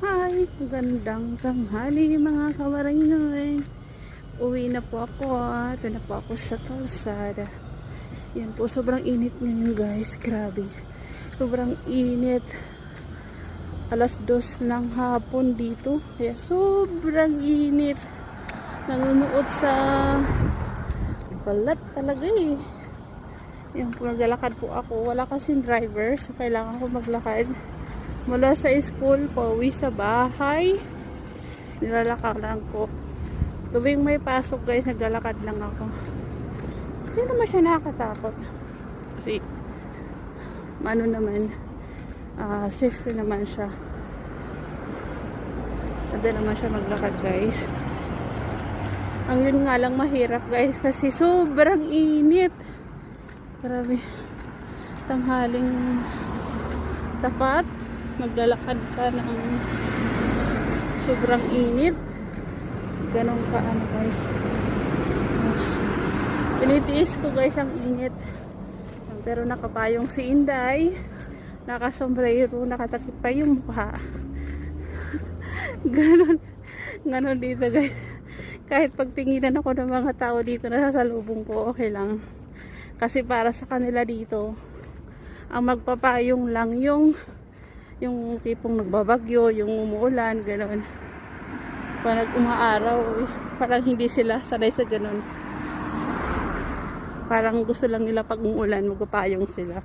Hi! Magandang tanghali mga kawaringnoy. Uwi na po ako. Ito na po ako sa kalsada. Yan po, sobrang init ngayon guys. Grabe. Sobrang init. Alas 2 ng hapon dito. Kaya sobrang init. Nanunuot sa balat talaga eh. Yan po, naglalakad po ako. Wala kasing driver. So kailangan ko maglakad. Mula sa school, pauwi sa bahay. Nilalakaran ko. Tuwing may pasok guys, naglalakad lang ako. Hindi naman siya nakakatakot. Kasi, ano naman, safe naman siya. Pwede naman siya maglakad guys. Ang yun nga lang mahirap guys, kasi sobrang init. Grabe. Tanghaling tapat. Maglalakad ka ng sobrang init. Ganun ka ano guys. Tinitiis ko guys ang init. Pero nakapayong si Inday. Nakasombrero, nakatakip pa yung mukha. Ganon dito guys. Kahit pagtinginan ako ng mga tao dito na sasalubong ko, okay lang. Kasi para sa kanila dito, ang magpapayong lang yung tipong nagbabagyo, yung umuulan, gano'n. Pag umaaraw, parang hindi sila sanay sa gano'n. Parang gusto lang nila pag umuulan, magpapayong sila.